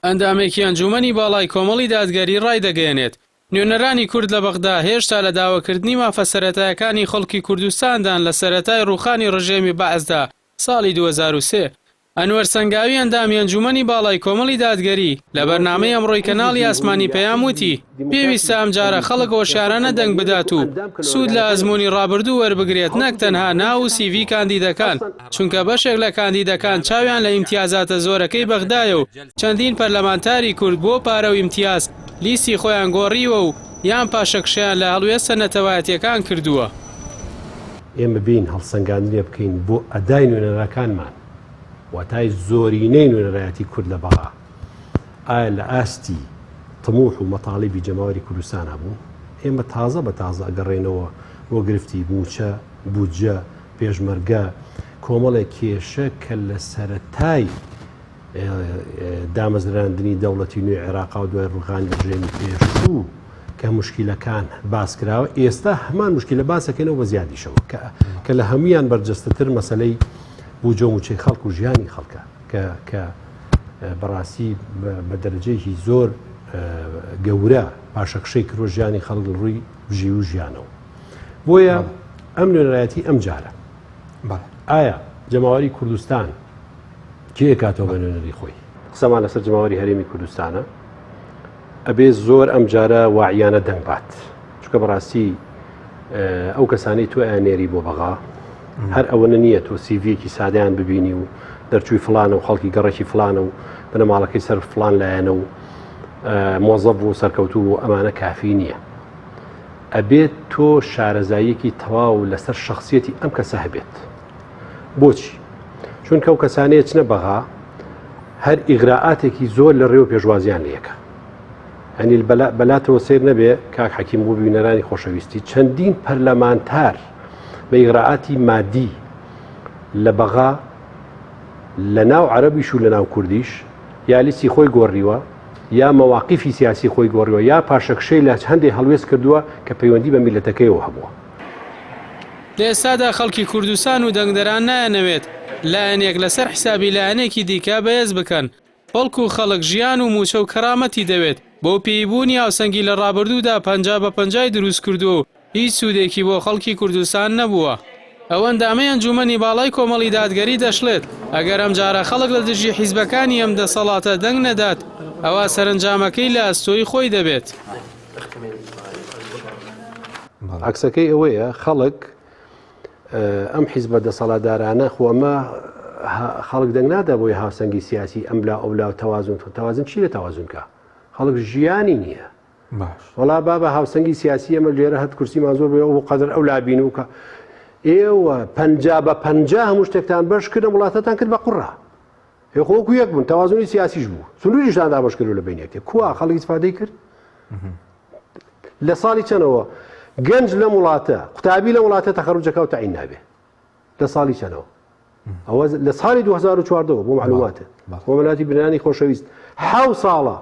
ئەندامێکی ئەنجومەنی باڵای کۆمەڵی دادگەری ڕایدەگەیەنێت نوێنەرانی کورد لە بەغدا هێشتا لە داواکردنی مافە سەرەتایەکانی خەڵکی کوردستاندان لە سەرەتای ڕووخانی ڕژێمی بەعزدا ساڵی 2003 ئەنوەر سەنگاوی ئەندامی ئەنجومەنی باڵای کۆمەڵی دادگەری لە بەرنامەی ئەمڕۆی کەناڵی ئاسمانی پێیان وتی پێویستە ئەم جارە خەڵک هۆشیارانە دەنگ بدات و سوود لە ئەزموونی ڕابردوو وەربگرێت نەک تەنها ناو و سیڤی کاندیدەکان چونکە بەشێک لە کاندیدەکان چاویان لە ئیمتیازاتە زۆرەکەی بەغدایە و چەندین پەرلەمانتاری کورد بۆ پارە و ئیمتیاز لیستی خۆیان گۆڕیوە و یان پاشەکشیان لە هەڵوێستە نەتەوایەتیەکان کردووە. ئێمە بین هەڵسەنگاندنێ بکەین بۆ ئەدای نوێنەرەکانمان واتای زۆرینەی نوێنەرایەتی کورد لە بەغا ئایا لە ئاستی تەموح و مەتاڵیبی جەماوەری کوردستان هەبوو. ئێمە تازە بە تازە ئەگەڕێنەوە بۆ گرفتی موچە بودجە پێشمەرگە کۆمەڵێک کێشە کە لە سەرەتای دامەزراندنی دەوڵەتی نوێ عێراق و دوای ڕووخانی ڕژێمی پێشوو کە مشکلەکان باس کراوە ئێستا هەمان مشکلە باسەکەنەوە بە زیادیشەوە کە لە هەمویان بەرجەستەتر مەسەلەی بوجە و موچەی خەڵک و ژیانی خەڵکە کە بەڕاستی بە دەرەجەیەکی زۆر گەورە پاشەکشەی کرۆ ژیانی خەڵک ڕووی ژی و ژیانەوە. بۆیە ئەم نوێنەرایەتی ئەم جارە ئایا جەماوەری کوردستان کێ کاتەوە بە نوێنەری خۆی قسەمان لەسەر جەماوەری هەرێمی کوردستانە ئەبێ زۆر ئەم جارە واعیانە دەنگ بات چونکە بەڕاستی ئەو کەسانەی تو ئەنێری بۆ بەغا هەر ئەوەنە نییە تۆ سیڤیەکی سادیان ببینی و دەرچووی فلانە و خەڵکی گەڕێکی فلانە و بنەماڵەکەی سەر فلان لایەنە و مۆزەف و سەرکەوتوو و ئەمانە کافی نییە. ئەبێت تۆ شارەزاییەکی تەواو لەسەر شخصیەتی ئەم کەسە هەبێت. بۆچی؟ چونکە ئەو کەسانەیە چنە بەغا هەر ئیغراعاتێکی زۆر لە ڕێوە پێشوازیان لەیەکە. ئەنی بەلاتەوە سیر نەبێ کاک حەکیم بۆ بینەرانی خۆشەویستی چەندین پەرلەمانتار بە ئیغراعاتی مادی لە بەغا لە ناو عەرەبیش و لە ناو کوردیش یا لیستی خۆی گۆڕیوە یا مەواقیفی سیاسی خۆی گۆڕیوە یا پاشەکشەی لە هەندێک هەڵوێست کردووە کە پەیوەندی بە میلەتەکەیەوە هەبووە. لە ئێستادا خەڵکی کوردستان و دەنگدەران نایەنەوێت لایەنێک لەسەر حسابی لایەنێکی دیکە بەهێز بکەن بەڵکو و خەڵک ژیان و موچە و کەرامەتی دەوێت بۆ پێیبوونی هاوسەنگی لە ڕابردوودا 50/50 دروست کردو و هیچ سوودێکی بۆ خەڵکی کوردستان نەبووە. ئەوە ئەندامەی ئەنجومەنی باڵای کۆمەڵی دادگەری دەشڵێت ئەگەر ئەم جارە خەڵک لە دژی حیزبەکانی ئەم دەسەڵاتە دەنگ نەدات ئەوە سەرنجامەکەی لە ئەستۆی خۆی دەبێت. عکسەکەی ئەوەیە خەڵک ئەم حیزبە دەسەڵاتدارانە خۆ ئەمە خەڵک دەنگ نادا بۆی هاوسەنگی سیاسی ئەملا ئەولا و تەوازن چی لە تەوازنکە؟ خەڵک ژیانی نییە. وەڵا بابە هاوسەنگی سیاسی ئەمە لێرە هەت کورسیمان زۆر بێ ئەو قەدر ئەو لابین و کە ئێوە 50/50 هەموو شتێکتان بەش کردن وڵاتەتان کرد بە قوڕا خۆکو یەک بوون تەوازنی سیاسیش بوو سنووریشتاندا بەش کردو لە بینێک کووا خەڵکی استفادەی کرد لە ساڵی چەنەوە گەنج لە وڵاتە قوتابی لە وڵاتە تەخەڕوجەکە و تەعین نابێ لە ساڵی چەنەوە ئەوە لە ساڵی 2014 بۆ معلوماتە بۆ وڵاتی بنانی خۆشەویست 7 ساڵە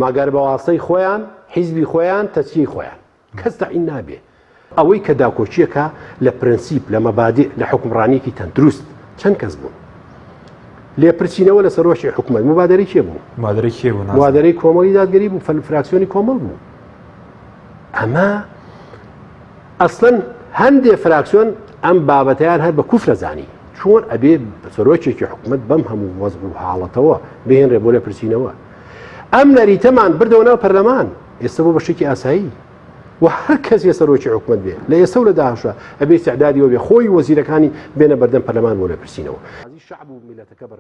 ماگەر بە واستەی خۆیان حیزبی خۆیان تەچی خۆیان کەس تەعین نابێ. ئەوەی کە داکۆچیەکە لە پرەنسیپ لە مەبادئ لە حکومڕانیەکی تەندروست چەند کەس بوون لێپرسینەوە لە سەرۆشی حکومەت مبادرەی کێ بوو؟ مبادرەی کۆمەڵی دادگەری بوو فراکسیۆنی کۆمەڵ بوو. ئەمە ئەسڵەن هەندێک فراکسیۆن ئەم بابەتیان هەر بە کوفرە زانی چۆن ئەبێ سەرۆکێکی حکومەت بەم هەموو وەزع و حاڵەتەوە بهێنرێ بۆ لێپرسینەوە. ئەم نەریتەمان بردەوە ناو پەرلەمان ئێستا بۆ بەشێکی ئاسایی و هەر کەس سەرۆکی حکومت بێ لە ئێستا و لە داهاتوودا ئەبێ استعدادیەوە بێ خۆی وەزیرەکانی بێنە بەردەم پەرلەمان بۆ لێپرسینەوە.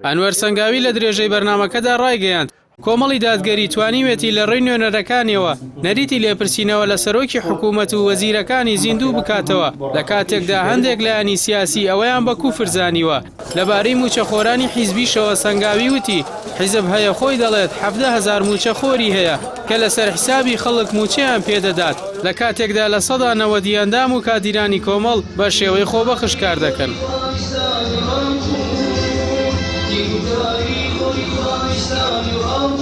ئەنوەر سەنگاوی لە درێژەی بەرنامەکەدا ڕایگەیاند کۆمەڵی دادگەری توانیوێتی لە ڕێی نوێنەرەکانیەوە نەریتی لێپرسینەوە لە سەرۆکی حکوومەت و وەزیرەکانی زیندوو بکاتەوە لە کاتێکدا هەندێک لایەنی سیاسی ئەوەیان بە کوفر زانیوە. لەبارەی موچەخۆرانی حیزبیشەوە سەنگاوی وتی حیزب هەیە خۆی دەڵێت 17,000 موچەخۆری هەیە کە لەسەر حسابی خەڵک موچەیان پێدەدات لە کاتێکدا لە سەدا 90 ئەندام و کادیرانی کۆمەڵ بە شێوەی خۆبەخش کار دەکەن. You